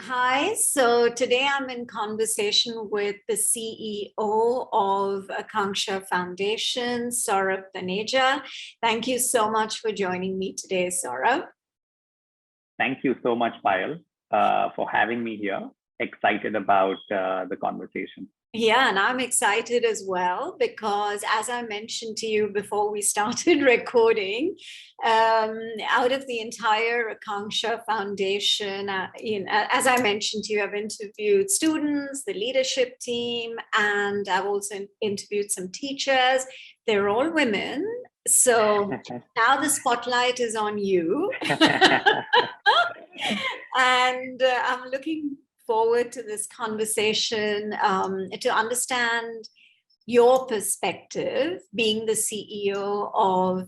Hi, so today I'm in conversation with the CEO of Akanksha Foundation, Saurabh Taneja. Thank you so much for joining me today, Saurabh. Thank you so much, Payal, for having me here. Excited about the conversation. Yeah, and I'm excited as well because, as I mentioned to you before we started recording, out of the entire Akanksha Foundation, as I mentioned to you, I've interviewed students, the leadership team, and I've also interviewed some teachers. They're all women. So now the spotlight is on you. And I'm looking forward to this conversation to understand your perspective, being the CEO of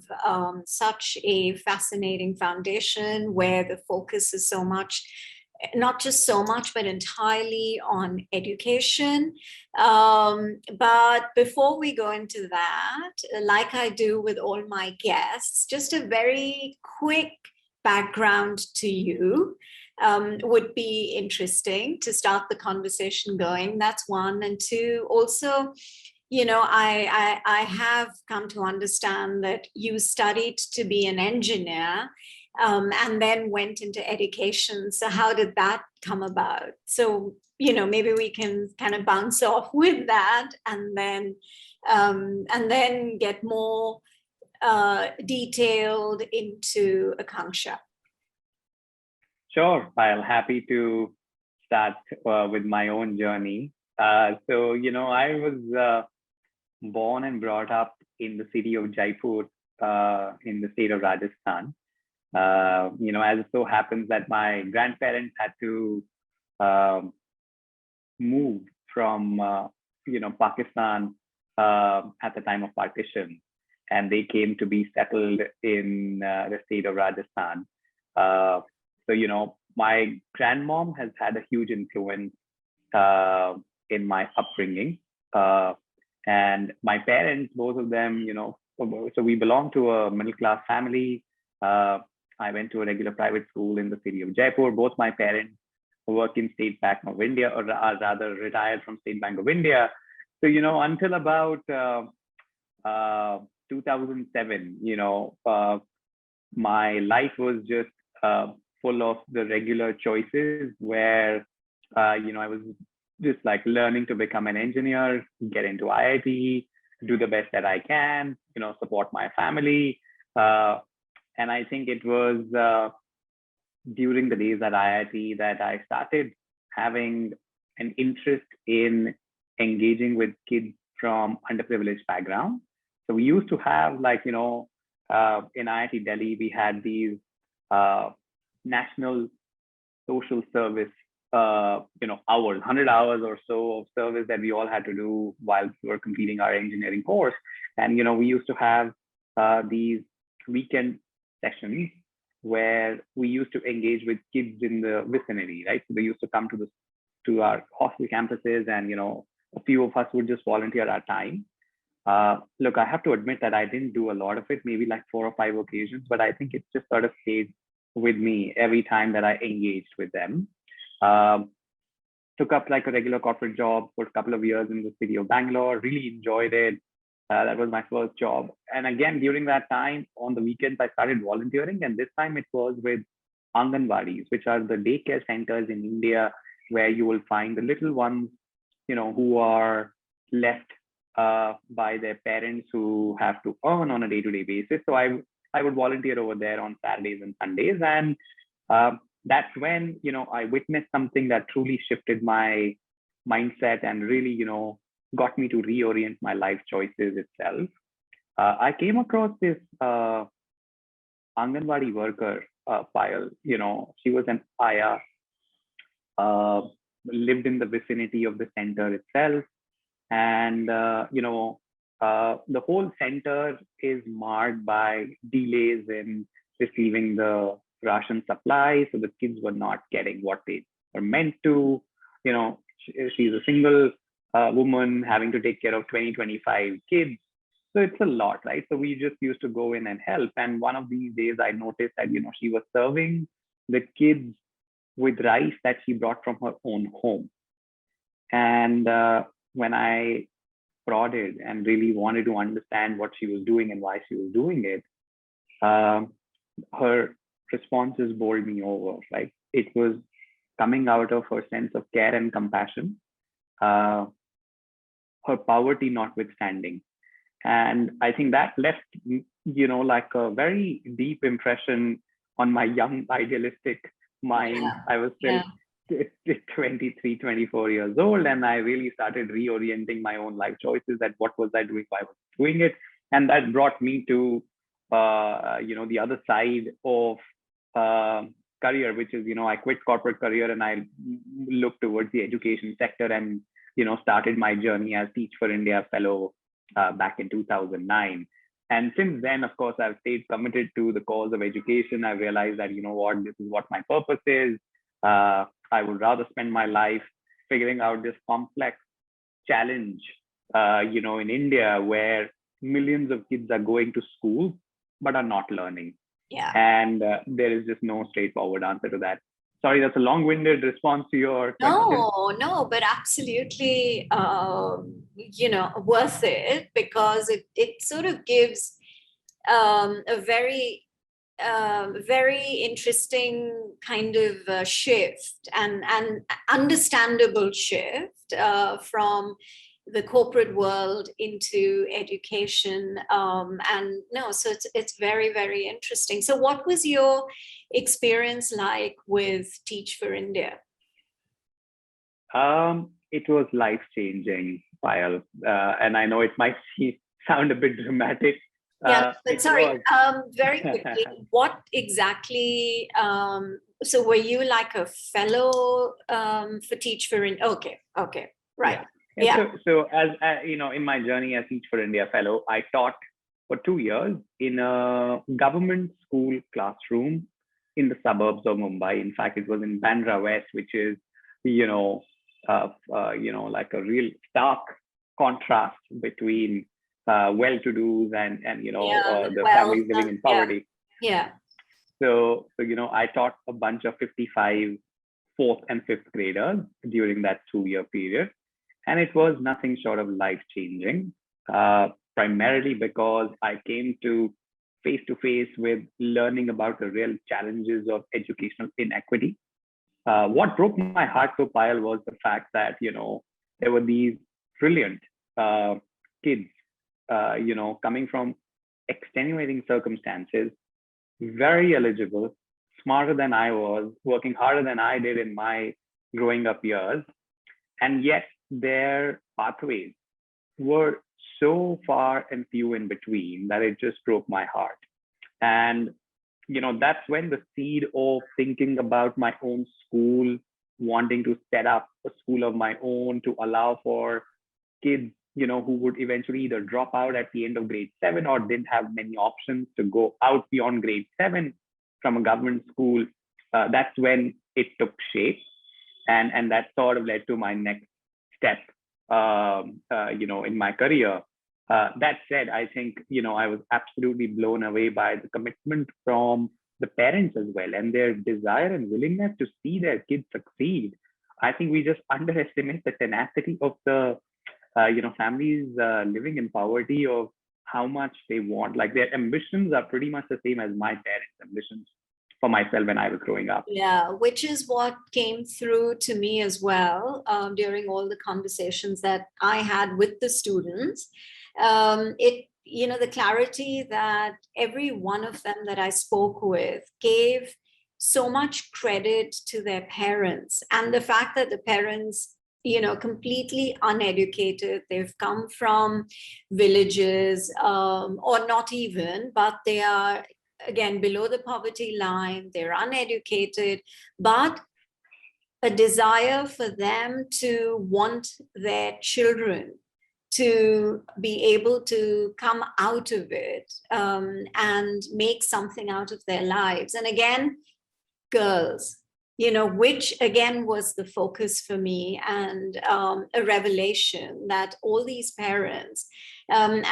such a fascinating foundation where the focus is so much, not just so much, but entirely on education. But before we go into that, like I do with all my guests, just a very quick background to you would be interesting to start the conversation going. That's one. And two, also, I have come to understand that you studied to be an engineer and then went into education. So how did that come about? So, maybe we can kind of bounce off with that and then get more detailed into Akanksha. Sure, Payal. Happy to start with my own journey. I was born and brought up in the city of Jaipur in the state of Rajasthan. As it so happens that my grandparents had to move from, Pakistan at the time of partition, and they came to be settled in the state of Rajasthan. My grandmom has had a huge influence in my upbringing. And my parents, both of them, so we belong to a middle-class family. I went to a regular private school in the city of Jaipur. Both my parents work in State Bank of India, or rather retired from State Bank of India. So, until about 2007, my life was just full of the regular choices where, I was just like learning to become an engineer, get into IIT, do the best that I can, support my family. And I think it was during the days at IIT that I started having an interest in engaging with kids from underprivileged backgrounds. So we used to have in IIT Delhi, we had these national social service hours, 100 hours or so of service that we all had to do while we were completing our engineering course. And we used to have these weekend sessions where we used to engage with kids in the vicinity, right? So they used to come to our hostel campuses, and a few of us would just volunteer our time. Look, I have to admit that I didn't do a lot of it, maybe like 4 or 5 occasions, but I think it just sort of stayed with me every time that I engaged with them. Took up like a regular corporate job for a couple of years in the city of Bangalore, really enjoyed it. That was my first job. And again, during that time, on the weekends, I started volunteering. And this time it was with Anganwadis, which are the daycare centers in India, where you will find the little ones, who are left by their parents who have to earn on a day-to-day basis. So I would volunteer over there on Saturdays and Sundays. And that's when, I witnessed something that truly shifted my mindset and really, got me to reorient my life choices itself. I came across this Anganwadi worker, Payal. She was an Aya, lived in the vicinity of the center itself. And, the whole center is marked by delays in receiving the ration supply. So the kids were not getting what they were meant to. She's a single woman having to take care of 20, 25 kids. So it's a lot, right? So we just used to go in and help. And one of these days I noticed that, she was serving the kids with rice that she brought from her own home. And when I prodded and really wanted to understand what she was doing and why she was doing it, her responses bowled me over. Like, it was coming out of her sense of care and compassion, her poverty notwithstanding. And I think that left, like a very deep impression on my young, idealistic mind. Yeah. I was still 23, 24 years old, and I really started reorienting my own life choices, that what was I doing, why was I doing it. And that brought me to, the other side of career, which is, I quit corporate career and I looked towards the education sector, and, started my journey as Teach for India fellow back in 2009. And since then, of course, I've stayed committed to the cause of education. I realized that, this is what my purpose is. I would rather spend my life figuring out this complex challenge, in India, where millions of kids are going to school but are not learning. Yeah. And there is just no straightforward answer to that. Sorry, that's a long-winded response to your question. No, but absolutely, worth it, because it sort of gives a very very interesting kind of shift and understandable shift from the corporate world into education. And no, so it's very, very interesting. So what was your experience like with Teach for India? It was life-changing, Payal. And I know it might sound a bit dramatic. Yeah, but sorry, very quickly, what exactly, so were you like a fellow for Teach for India? Okay, right. Yeah. So as in my journey as Teach for India fellow, I taught for 2 years in a government school classroom in the suburbs of Mumbai. In fact, it was in Bandra West, which is, like a real stark contrast between well-to-dos and the families living in poverty. Yeah. So I taught a bunch of 55 fourth and fifth graders during that 2-year period. And it was nothing short of life-changing, primarily because I came to face with learning about the real challenges of educational inequity. What broke my heart so, Payal, was the fact that, there were these brilliant kids, coming from extenuating circumstances, very eligible, smarter than I was, working harder than I did in my growing up years. And yet their pathways were so far and few in between that it just broke my heart. And, that's when the seed of thinking about my own school, wanting to set up a school of my own to allow for kids, who would eventually either drop out at the end of grade 7 or didn't have many options to go out beyond grade 7 from a government school. That's when it took shape. And that sort of led to my next step, in my career. That said, I think, I was absolutely blown away by the commitment from the parents as well, and their desire and willingness to see their kids succeed. I think we just underestimate the tenacity of the, families living in poverty, of how much they want. Like, their ambitions are pretty much the same as my parents' ambitions for myself when I was growing up. Yeah, which is what came through to me as well during all the conversations that I had with the students. The clarity that every one of them that I spoke with gave so much credit to their parents, and the fact that the parents, completely uneducated, they've come from villages, or not even, but they are, again, below the poverty line, they're uneducated, but a desire for them to want their children to be able to come out of it and make something out of their lives. And again, girls, which again was the focus for me, and a revelation that all these parents and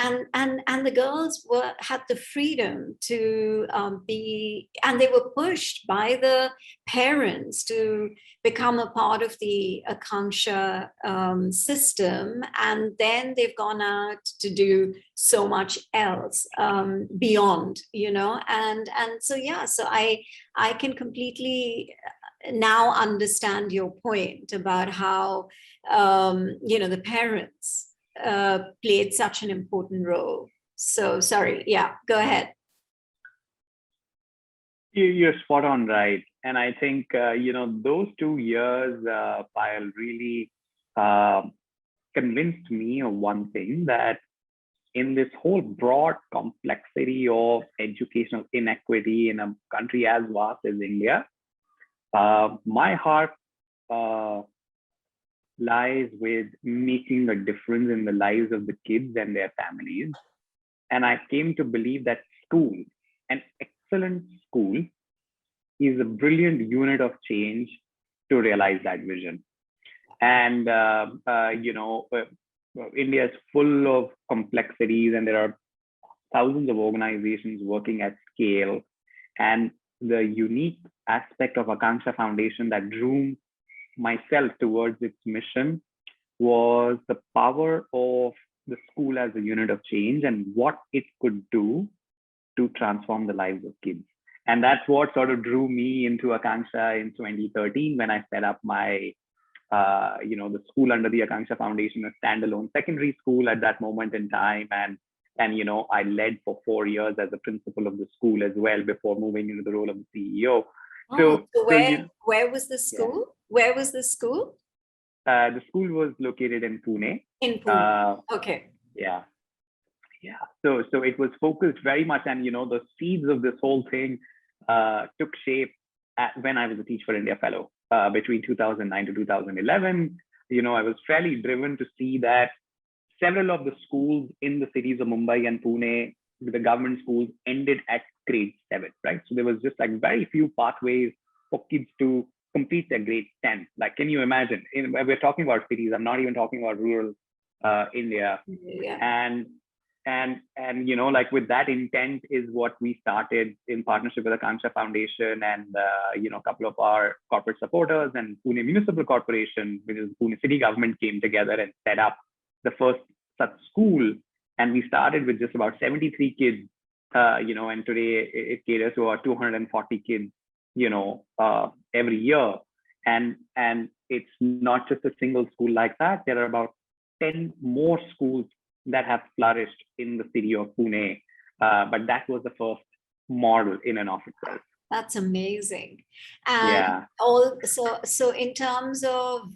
the girls had the freedom to be, and they were pushed by the parents to become a part of the Akanksha system, and then they've gone out to do so much else beyond, and so so I can completely now understand your point about how the parents played such an important role. So sorry, go ahead. You're spot on, right? And I think those 2 years, Payal, really convinced me of one thing, that in this whole broad complexity of educational inequity in a country as vast as India, my heart lies with making a difference in the lives of the kids and their families. And I came to believe that school, an excellent school, is a brilliant unit of change to realize that vision. And, India is full of complexities, and there are thousands of organizations working at scale. And the unique aspect of Akanksha Foundation that drew myself towards its mission was the power of the school as a unit of change and what it could do to transform the lives of kids. And that's what sort of drew me into Akanksha in 2013, when I set up my, the school under the Akanksha Foundation, a standalone secondary school at that moment in time. And I led for 4 years as a principal of the school as well before moving into the role of the CEO. So where was the school? Yeah. Where was the school? The school was located in Pune. In Pune. Okay. Yeah. So it was focused very much, and the seeds of this whole thing took shape when I was a Teach for India fellow between 2009 to 2011. I was fairly driven to see that several of the schools in the cities of Mumbai and Pune, the government schools, ended at grade 7, right? So there was just like very few pathways for kids to complete their grade 10. Like, can you imagine? We're talking about cities. I'm not even talking about rural India. Yeah. And like with that intent is what we started in partnership with the Akanksha Foundation and a couple of our corporate supporters, and Pune Municipal Corporation, which is Pune city government, came together and set up the first such school. And we started with just about 73 kids, and today it caters to about 240 kids, every year. And it's not just a single school like that. There are about 10 more schools that have flourished in the city of Pune. But that was the first model in and of itself. That's amazing. And so in terms of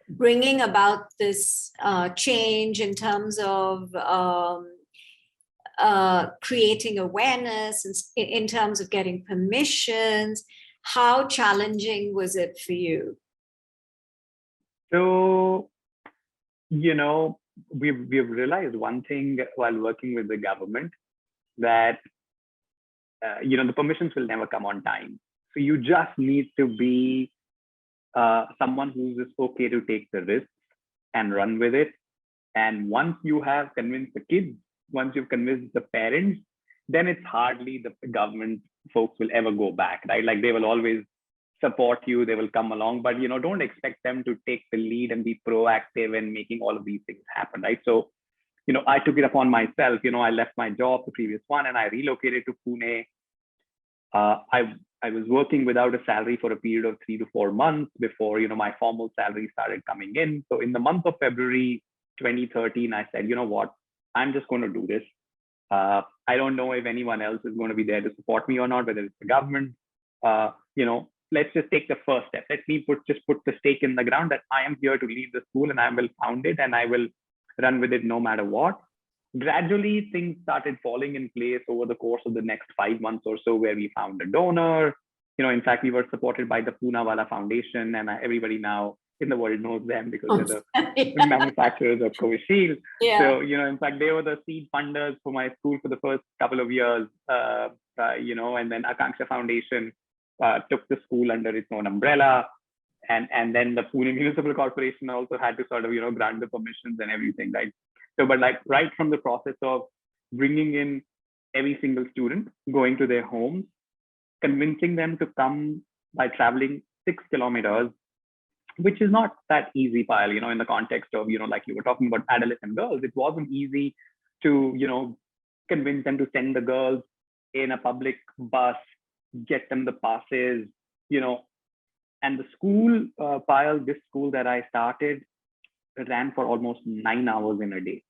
bringing about this change, in terms of creating awareness, in terms of getting permissions, how challenging was it for you? So, we've realized one thing while working with the government, that the permissions will never come on time. So you just need to be someone who's just okay to take the risks and run with it. And once you have convinced the kids, once you've convinced the parents, then it's hardly the government folks will ever go back, right? Like, they will always support you, they will come along, but don't expect them to take the lead and be proactive in making all of these things happen, right? So I took it upon myself. I left my job, the previous one, and I relocated to Pune. I was working without a salary for a period of 3 to 4 months before my formal salary started coming in. So in the month of February 2013, I said, what, I'm just going to do this. I don't know if anyone else is going to be there to support me or not, whether it's the government. Let's just take the first step. Let me put the stake in the ground that I am here to lead the school, and I will found it, and I will run with it no matter what. Gradually, things started falling in place over the course of the next 5 months or so, where we found a donor. In fact, we were supported by the Poonawalla Foundation, and everybody now in the world knows them because they're the manufacturers of Covishield. Yeah. So, in fact, they were the seed funders for my school for the first couple of years, and then Akanksha Foundation took the school under its own umbrella. And then the Pune Municipal Corporation also had to sort of, grant the permissions and everything, right? So, but like right from the process of bringing in every single student, going to their homes, convincing them to come by traveling 6 kilometers, which is not that easy, Pile, in the context of, like you were talking about adolescent girls, it wasn't easy to, convince them to send the girls in a public bus, get them the passes, and the school, Pile, this school that I started ran for almost 9 hours in a day.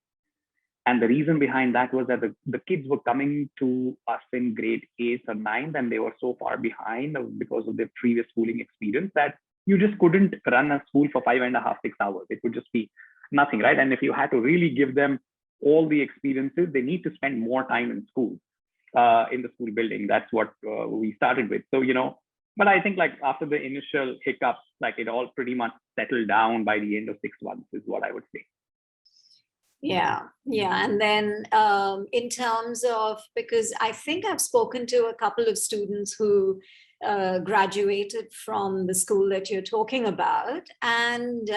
And the reason behind that was that the kids were coming to us in grade 8th or 9th, and they were so far behind because of their previous schooling experience that you just couldn't run a school for 5.5, 6 hours. It would just be nothing, right? And if you had to really give them all the experiences, they need to spend more time in school, in the school building. That's what we started with. So, but I think like after the initial hiccups, like it all pretty much settled down by the end of 6 months is what I would say. Yeah. And then in terms of, because I think I've spoken to a couple of students who graduated from the school that you're talking about. And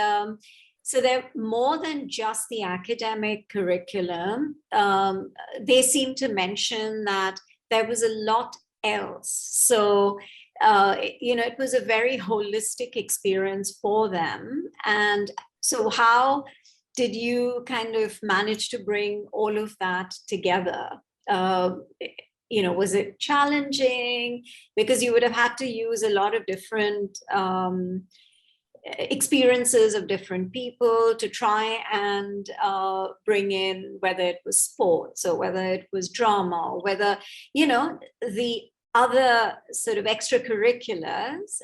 so they're more than just the academic curriculum. They seem to mention that there was a lot else. So, it was a very holistic experience for them. And so how did you kind of manage to bring all of that together? Was it challenging? Because you would have had to use a lot of different experiences of different people to try and bring in, whether it was sports or whether it was drama or whether, the other sort of extracurriculars.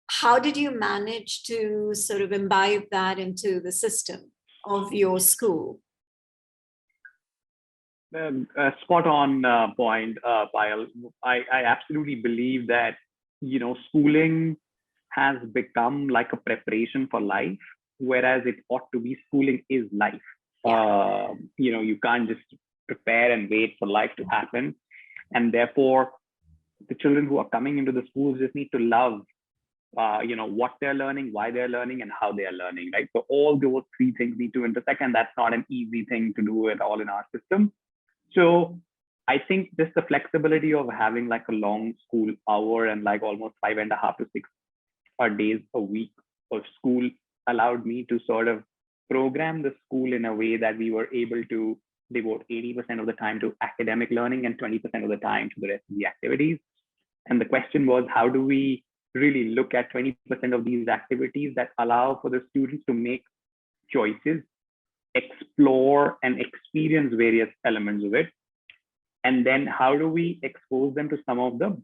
How did you manage to sort of imbibe that into the system of your school? Spot on point, Payal. I absolutely believe that, schooling has become like a preparation for life, whereas it ought to be schooling is life. Yeah. You can't just prepare and wait for life to happen. And therefore, the children who are coming into the schools just need to love what they're learning, why they're learning, and how they are learning, right? So all those three things need to intersect, and that's not an easy thing to do at all in our system. So I think just the flexibility of having like a long school hour and like almost 5.5 to 6 days a week of school allowed me to sort of program the school in a way that we were able to devote 80% of the time to academic learning and 20% of the time to the rest of the activities. And the question was, how do we really look at 20% of these activities that allow for the students to make choices, explore and experience various elements of it? And then how do we expose them to some of the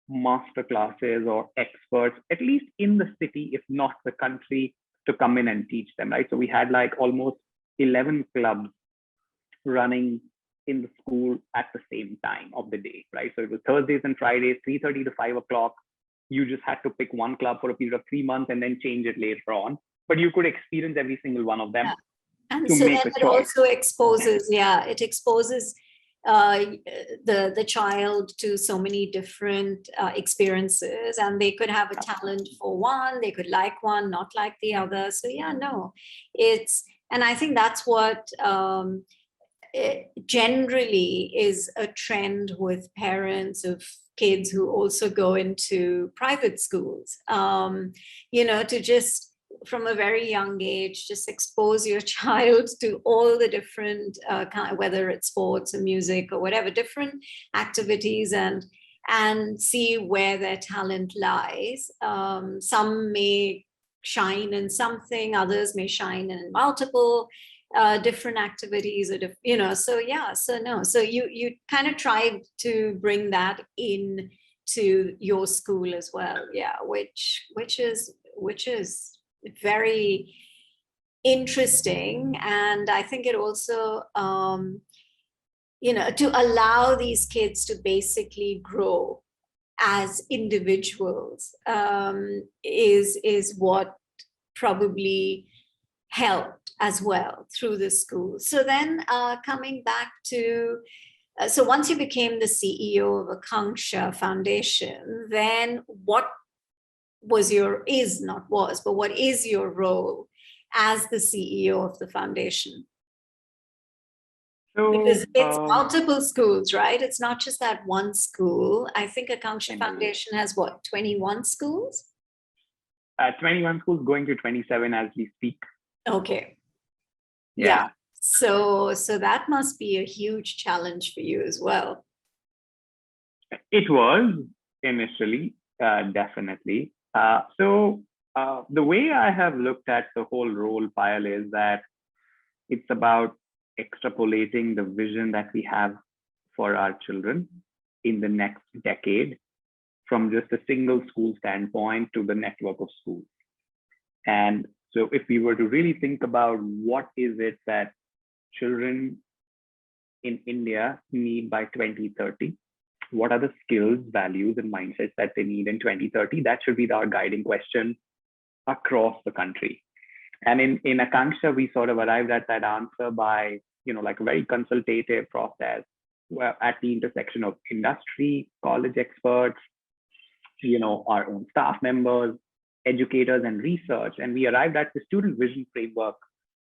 master classes or experts, at least in the city, if not the country, to come in and teach them, right? So we had like almost 11 clubs running in the school at the same time of the day, right? So it was Thursdays and Fridays, 3:30 to 5 o'clock. You just had to pick one club for a period of 3 months and then change it later on. But you could experience every single one of them. Yeah. And to so make then it also exposes, it exposes the child to so many different experiences, and they could have a talent for one, they could like one, not like the other. So and I think that's what generally is a trend with parents of kids who also go into private schools, to just from a very young age, just expose your child to all the different whether it's sports or music or whatever, different activities, and see where their talent lies. Some may shine in something, others may shine in multiple different activities, or so you kind of tried to bring that in to your school as well, which is very interesting. And I think it also to allow these kids to basically grow as individuals is what probably helped as well through the school. So then coming back to So once you became the CEO of Akanksha Foundation, then what was your, is not was, but what is your role as the CEO of the foundation? So, Because it's multiple schools, right? It's not just that one school. I think Akanksha indeed. Foundation has what, 21 schools? 21 schools, going to 27 as we speak. Okay. Yeah. So that must be a huge challenge for you as well. It was initially, definitely. So the way I have looked at the whole role, Payal, is that it's about extrapolating the vision that we have for our children in the next decade from just a single school standpoint to the network of schools. And so if we were to really think about what is it that children in India need by 2030, what are the skills, values, and mindsets that they need in 2030? That should be our guiding question across the country. And in Akanksha, we sort of arrived at that answer by, like a very consultative process at the intersection of industry, college experts, our own staff members, educators, and research. And we arrived at the student vision framework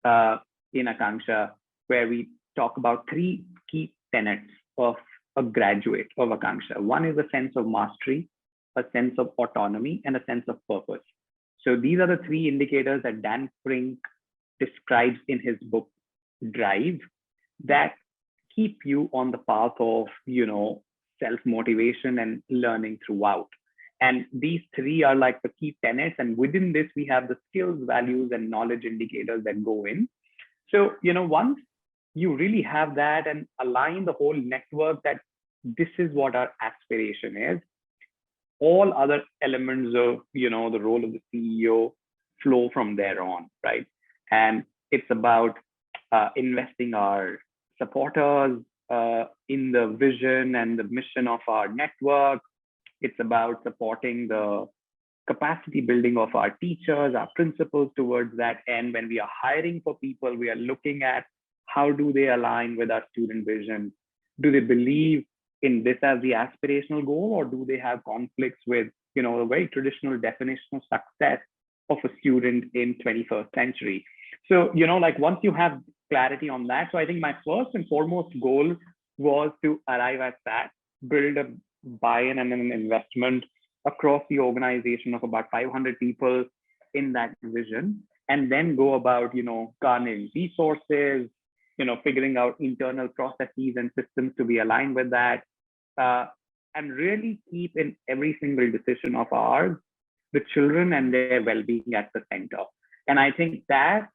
in Akanksha, where we talk about three key tenets of a graduate of Akanksha. One is a sense of mastery, a sense of autonomy, and a sense of purpose. So these are the three indicators that Dan Frink describes in his book, Drive, that keep you on the path of, self-motivation and learning throughout. And these three are like the key tenets. And within this, we have the skills, values, and knowledge indicators that go in. So, once you really have that and align the whole network that this is what our aspiration is, all other elements of, the role of the CEO flow from there on, right? And it's about investing our supporters in the vision and the mission of our network. It's about supporting the capacity building of our teachers, our principals towards that end. When we are hiring for people, we are looking at how do they align with our student vision? Do they believe in this as the aspirational goal, or do they have conflicts with, a very traditional definition of success of a student in 21st century? So, like once you have clarity on that, so I think my first and foremost goal was to arrive at that, build a buy-in and an investment across the organization of about 500 people in that vision, and then go about, garnering resources, figuring out internal processes and systems to be aligned with that, and really keep in every single decision of ours, the children and their well-being at the center. And I think that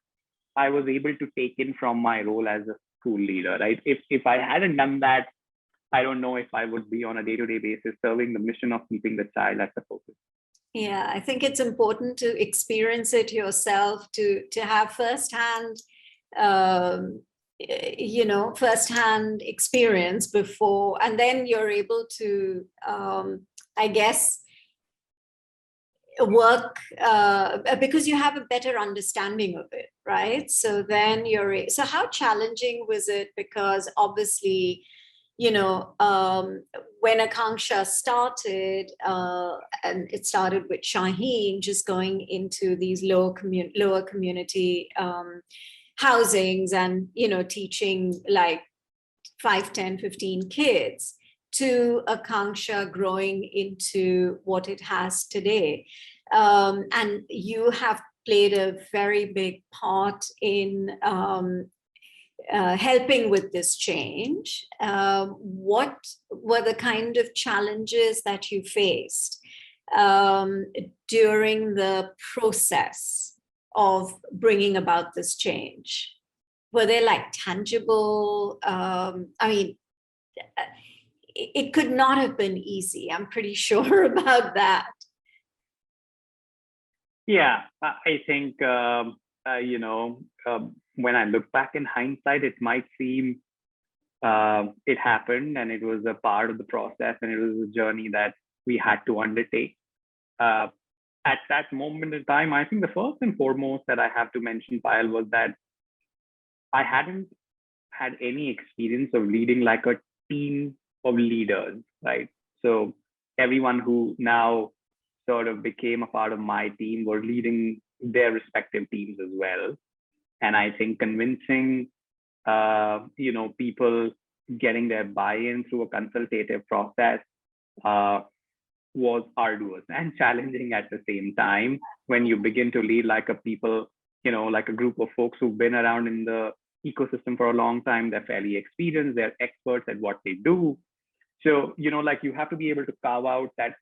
I was able to take in from my role as a school leader, right? If I hadn't done that, I don't know if I would be on a day-to-day basis serving the mission of keeping the child at the focus. Yeah, I think it's important to experience it yourself, to have firsthand, firsthand experience before, and then you're able to, I guess, work because you have a better understanding of it, right? So then so how challenging was it? Because obviously, when Akanksha started, and it started with Shaheen just going into these lower community housings and, teaching like 5, 10, 15 kids, to Akanksha growing into what it has today. And you have played a very big part in helping with this change. What were the kind of challenges that you faced during the process of bringing about this change? Were they like tangible? It could not have been easy. I'm pretty sure about that. Yeah, I think, when I look back in hindsight, it might seem it happened and it was a part of the process and it was a journey that we had to undertake. At that moment in time, I think the first and foremost that I have to mention, Payal, was that I hadn't had any experience of leading like a team of leaders, right? So everyone who now sort of became a part of my team were leading their respective teams as well. And I think convincing, people getting their buy-in through a consultative process was arduous and challenging at the same time. When you begin to lead like a people, like a group of folks who've been around in the ecosystem for a long time, they're fairly experienced, they're experts at what they do. So, like you have to be able to carve out that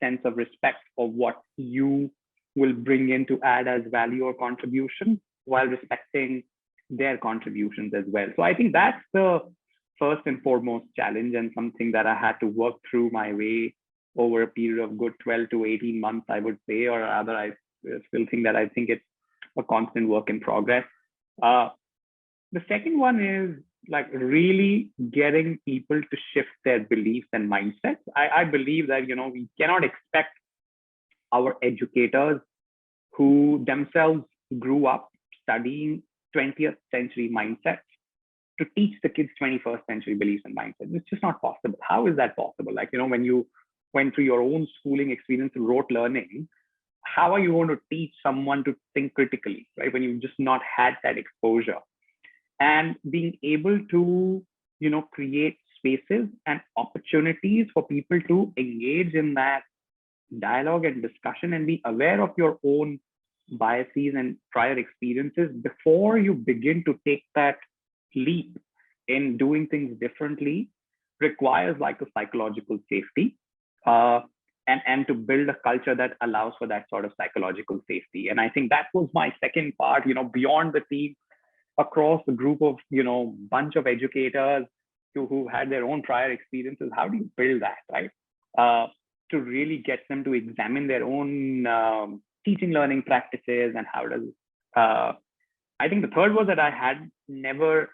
sense of respect for what you will bring in to add as value or contribution while respecting their contributions as well. So I think that's the first and foremost challenge, and something that I had to work through my way over a period of good 12 to 18 months, I would say, or rather, I still think that I think it's a constant work in progress. The second one is like really getting people to shift their beliefs and mindsets. I believe that, we cannot expect our educators who themselves grew up studying 20th century mindsets to teach the kids 21st century beliefs and mindsets. It's just not possible. How is that possible? Like, when you went through your own schooling experience and rote learning, how are you going to teach someone to think critically, right? When you've just not had that exposure. And being able to, create spaces and opportunities for people to engage in that dialogue and discussion and be aware of your own biases and prior experiences before you begin to take that leap in doing things differently requires like a psychological safety, and to build a culture that allows for that sort of psychological safety. And I think that was my second part, beyond the team, across a group of, bunch of educators who had their own prior experiences. How do you build that, right? To really get them to examine their own teaching learning practices, and how does, I think the third was that I had never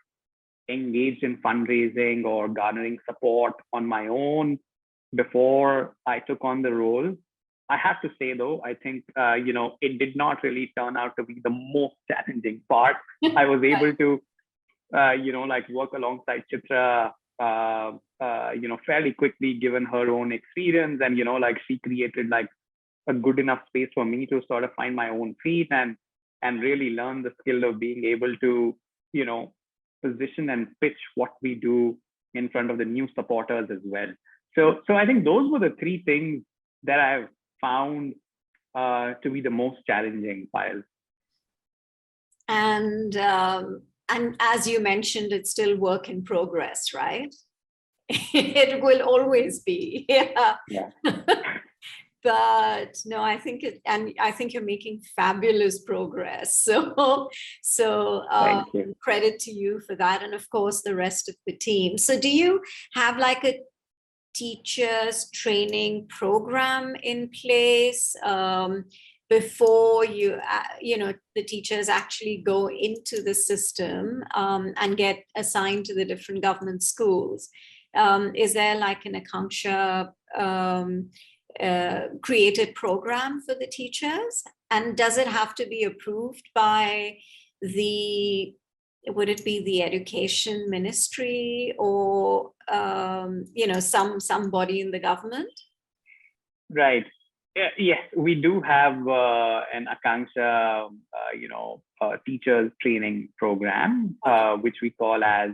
engaged in fundraising or garnering support on my own before I took on the role. I have to say, though, I think, it did not really turn out to be the most challenging part. I was able to, work alongside Chitra, fairly quickly, given her own experience. And, she created like a good enough space for me to sort of find my own feet and really learn the skill of being able to, position and pitch what we do in front of the new supporters as well. So I think those were the three things that I've found to be the most challenging, Payal. And as you mentioned, it's still work in progress, right? It will always be. Yeah. But no, I think I think you're making fabulous progress. So credit to you for that, and of course the rest of the team. So do you have like a teachers training program in place before the teachers actually go into the system and get assigned to the different government schools? Is there like an Akanksha created program for the teachers, and does it have to be approved by would it be the education ministry or some body in the government? Right. Yes, we do have an Akanksha teachers training program, which we call as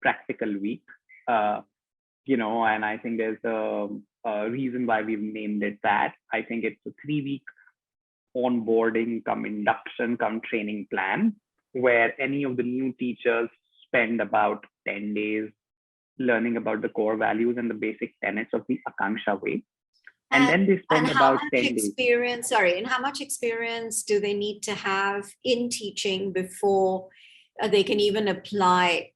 Practical Week. And I think there's a reason why we've named it that. I think it's a 3-week onboarding come induction come training plan, where any of the new teachers spend about 10 days learning about the core values and the basic tenets of the Akanksha way. And then they spend about 10 days. And how much experience do they need to have in teaching before they can even apply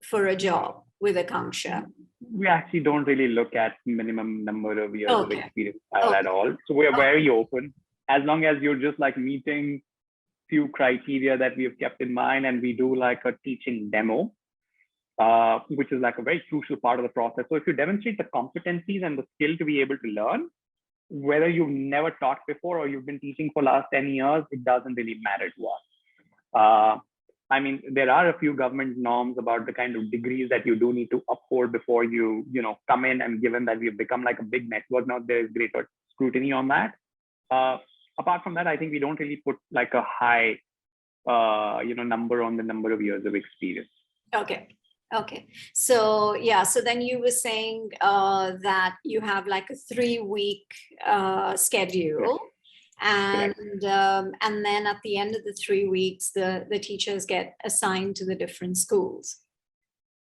for a job with Akanksha? We actually don't really look at minimum number of years of experience at all. So we are very open. As long as you're just like meeting few criteria that we have kept in mind, and we do like a teaching demo, which is like a very crucial part of the process. So if you demonstrate the competencies and the skill to be able to learn, whether you've never taught before or you've been teaching for last 10 years, it doesn't really matter to us. I mean, there are a few government norms about the kind of degrees that you do need to uphold before you, come in. And given that we've become like a big network now, there is greater scrutiny on that. Apart from that, I think we don't really put like a high, number on the number of years of experience. Okay. Okay. So yeah. So then you were saying that you have like a 3-week schedule. Correct. And then at the end of the 3 weeks, the teachers get assigned to the different schools.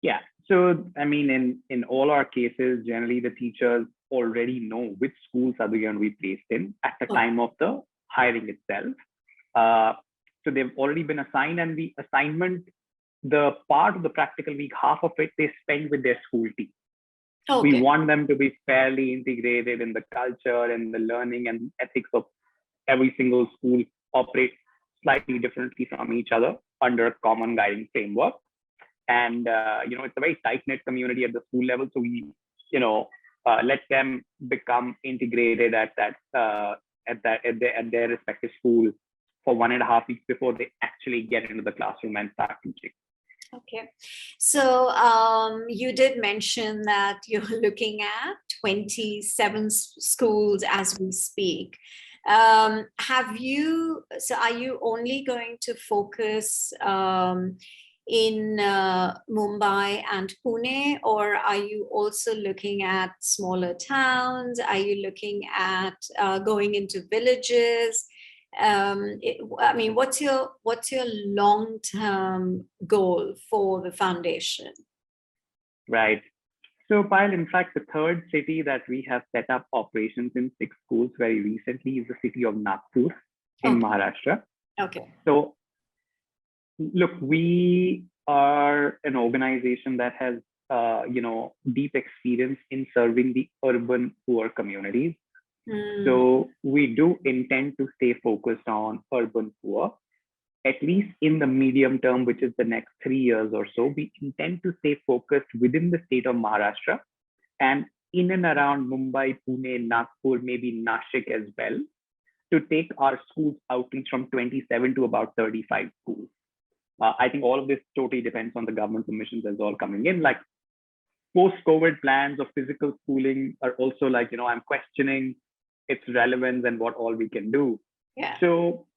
Yeah. So, I mean, in all our cases, generally the teachers already know which schools are they going to be placed in at the time of the hiring itself. So they've already been assigned, and the assignment, the part of the practical week, half of it they spend with their school team. Okay. We want them to be fairly integrated in the culture and the learning and ethics of every single school, operate slightly differently from each other under a common guiding framework. And, it's a very tight-knit community at the school level. So we, let them become integrated at their respective school for 1.5 weeks before they actually get into the classroom and start teaching. Okay. So you did mention that you're looking at 27 schools as we speak. Are you only going to focus in Mumbai and Pune, or are you also looking at smaller towns? Are you looking at going into villages? What's your long-term goal for the foundation? Right. So, Payal, in fact, the third city that we have set up operations in 6 schools very recently is the city of Nagpur in Maharashtra. Okay. So, look, we are an organization that has, deep experience in serving the urban poor communities. So we do intend to stay focused on urban poor, at least in the medium term, which is the next 3 years or so. We intend to stay focused within the state of Maharashtra and in and around Mumbai, Pune, Nagpur, maybe Nashik as well, to take our schools outreach from 27 to about 35 schools. I think all of this totally depends on the government permissions that's all coming in. Like post-COVID plans of physical schooling are also like, I'm questioning its relevance and what all we can do. Yeah. So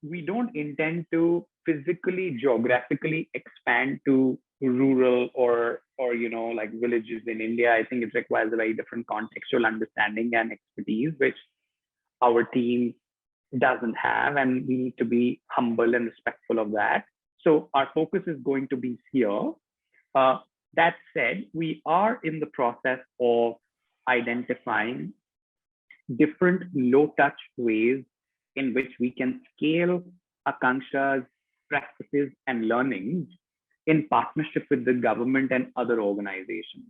we don't intend to physically, geographically expand to rural or like villages in India. I think it requires a very different contextual understanding and expertise, which our team doesn't have, and we need to be humble and respectful of that. So our focus is going to be here. That said, we are in the process of identifying different low-touch ways in which we can scale Akanksha's practices and learnings in partnership with the government and other organizations.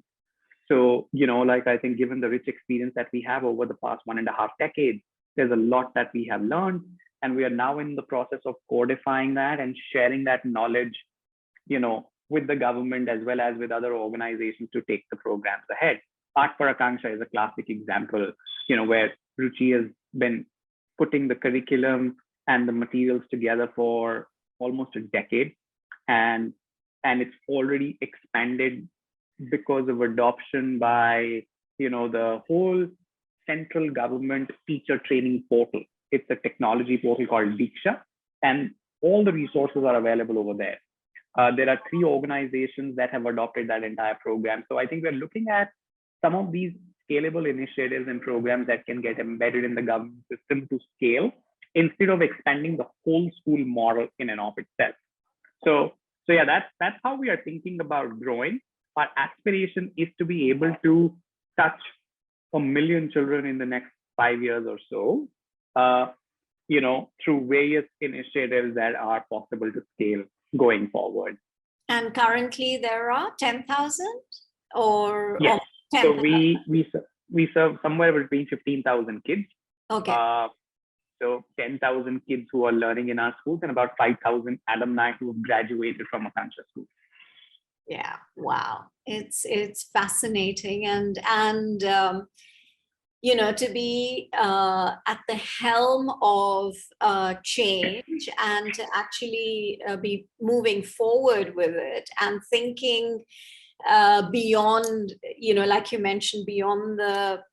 So, I think given the rich experience that we have over the past 1.5 decades, there's a lot that we have learned, and we are now in the process of codifying that and sharing that knowledge, with the government as well as with other organizations to take the programs ahead. Art for Akanksha is a classic example, where Ruchi has been putting the curriculum and the materials together for almost a decade, and it's already expanded because of adoption by the whole central government teacher training portal. It's a technology portal called Diksha, and all the resources are available over there. There are 3 organizations that have adopted that entire program. So I think we're looking at some of these scalable initiatives and programs that can get embedded in the government system to scale instead of expanding the whole school model in and of itself. So yeah, that's how we are thinking about growing. Our aspiration is to be able to touch 1 million children in the next 5 years or so, through various initiatives that are possible to scale going forward. And currently there are 10,000 or? Yes. Or 10, so we serve somewhere between 15,000 kids. Okay. So 10,000 kids who are learning in our schools and about 5,000 alumni who have graduated from Akanksha schools. Yeah. Wow. It's fascinating. And to be at the helm of change and to actually be moving forward with it and thinking beyond, like you mentioned, beyond the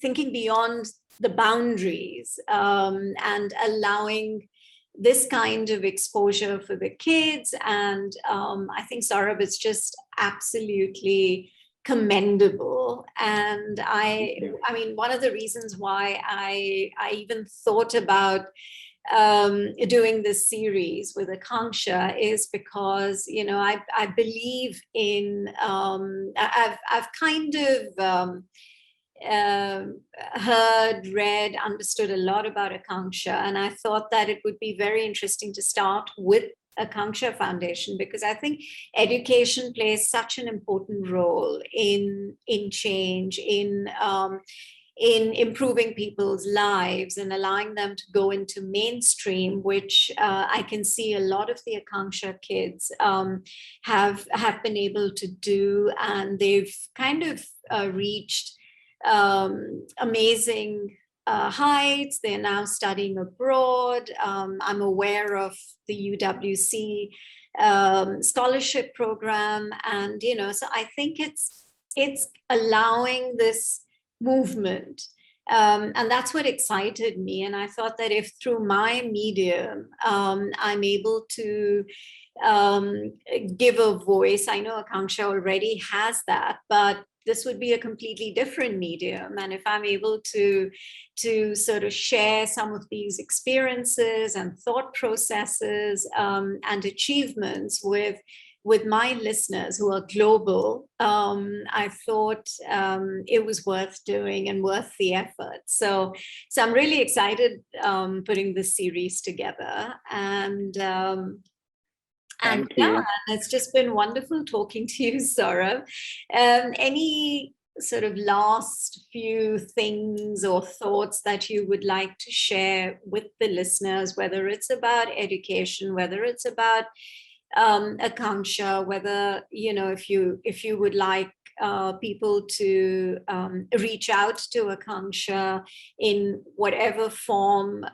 thinking beyond the boundaries, and allowing this kind of exposure for the kids. And I think Saurabh is just absolutely commendable. And I mean, one of the reasons why I even thought about doing this series with Akanksha is because I believe in I've kind of heard, read, understood a lot about Akanksha, and I thought that it would be very interesting to start with Akanksha Foundation, because I think education plays such an important role in change, in improving people's lives and allowing them to go into mainstream, which I can see a lot of the Akanksha kids have been able to do, and they've kind of reached amazing heights. They're now studying abroad. I'm aware of the UWC scholarship program, and so I think it's allowing this movement, and that's what excited me. And I thought that if through my medium I'm able to give a voice, I know Akanksha already has that, but this would be a completely different medium. And if I'm able to sort of share some of these experiences and thought processes and achievements with my listeners who are global, I thought it was worth doing and worth the effort. So I'm really excited putting this series together. And yeah, it's just been wonderful talking to you, Saurabh. Any sort of last few things or thoughts that you would like to share with the listeners, whether it's about education, whether it's about Akanksha, whether, if you would like people to reach out to Akanksha in whatever form,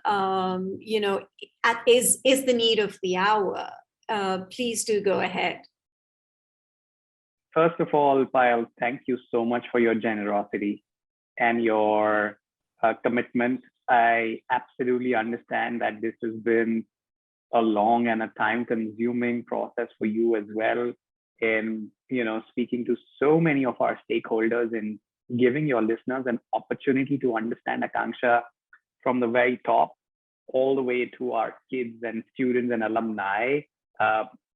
is the need of the hour. Please do go ahead. First of all, Payal, thank you so much for your generosity and your commitment. I absolutely understand that this has been a long and a time-consuming process for you as well, in speaking to so many of our stakeholders and giving your listeners an opportunity to understand Akanksha from the very top all the way to our kids and students and alumni,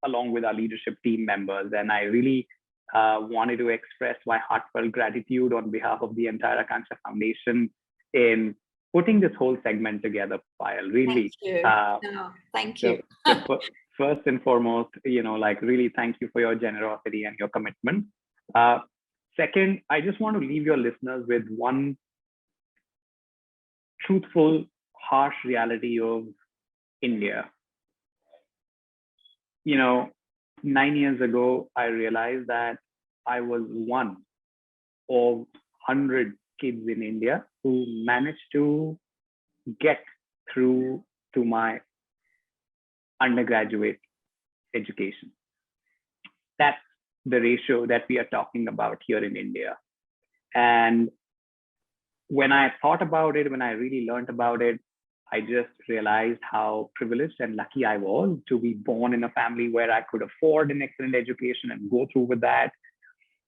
along with our leadership team members. And I really wanted to express my heartfelt gratitude on behalf of the entire Akanksha Foundation in putting this whole segment together, Payal. Really. Thank you. First and foremost, really thank you for your generosity and your commitment. Second, I just want to leave your listeners with one truthful, harsh reality of India. 9 years ago, I realized that I was one of 100 kids in India who managed to get through to my undergraduate education. That's the ratio that we are talking about here in India. And when I thought about it, when I really learned about it, I just realized how privileged and lucky I was to be born in a family where I could afford an excellent education and go through with that.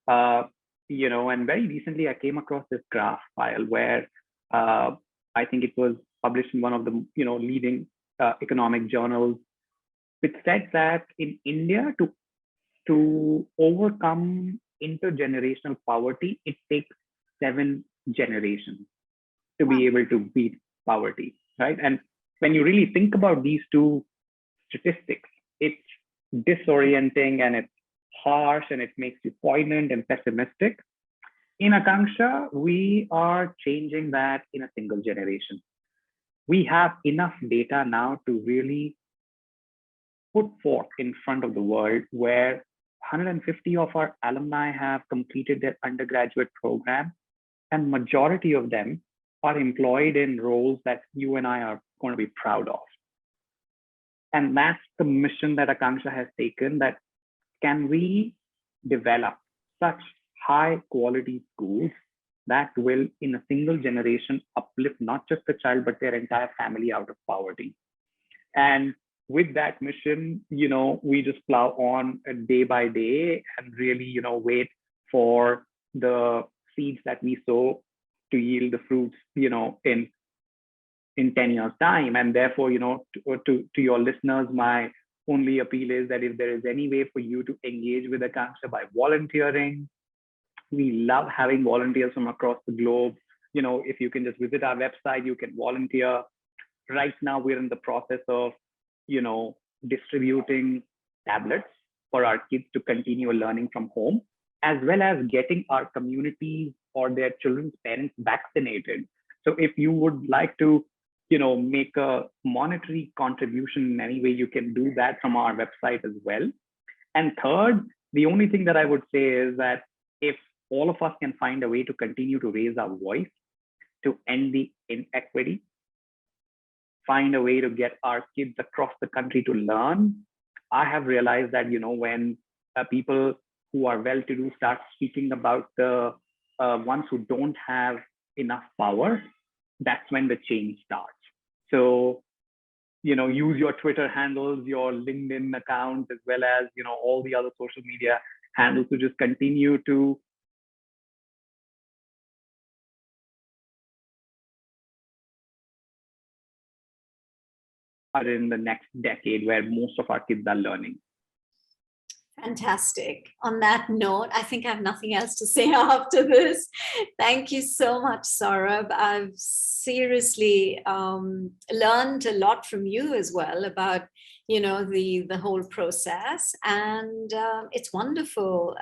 And very recently I came across this graph file where I think it was published in one of the leading economic journals, which said that in India, to overcome intergenerational poverty, it takes 7 generations to be able to beat poverty, right? And when you really think about these two statistics, it's disorienting and it's harsh and it makes you poignant and pessimistic. In Akanksha, we are changing that in a single generation. We have enough data now to really put forth in front of the world, where 150 of our alumni have completed their undergraduate program, and majority of them are employed in roles that you and I are going to be proud of. And that's the mission that Akanksha has taken, that can we develop such high quality schools that will, in a single generation, uplift not just the child, but their entire family out of poverty. And with that mission, we just plow on day by day and really, wait for the seeds that we sow to yield the fruits, in 10 years time. And therefore, to your listeners, my only appeal is that if there is any way for you to engage with Akanksha by volunteering, we love having volunteers from across the globe. If you can just visit our website, you can volunteer. Right now, we're in the process of, distributing tablets for our kids to continue learning from home, as well as getting our communities or their children's parents vaccinated. So if you would like to, make a monetary contribution in any way, you can do that from our website as well. And third, the only thing that I would say is that if all of us can find a way to continue to raise our voice to end the inequity, find a way to get our kids across the country to learn, I have realized that, when people who are well-to-do start speaking about the ones who don't have enough power, that's when the change starts. So, use your Twitter handles, your LinkedIn accounts, as well as, all the other social media handles to just continue to in the next decade where most of our kids are learning. Fantastic. On that note, I think I have nothing else to say after this. Thank you so much, Saurabh. I've seriously learned a lot from you as well about, the whole process. And it's wonderful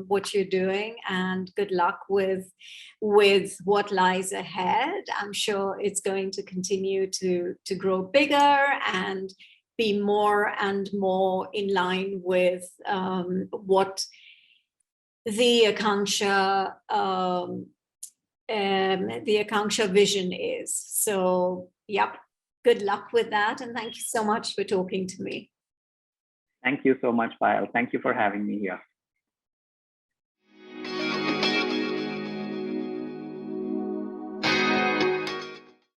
what you're doing, and good luck with what lies ahead. I'm sure it's going to continue to grow bigger and be more and more in line with what the Akanksha vision is. So, yep, good luck with that. And thank you so much for talking to me. Thank you so much, Payal. Thank you for having me here.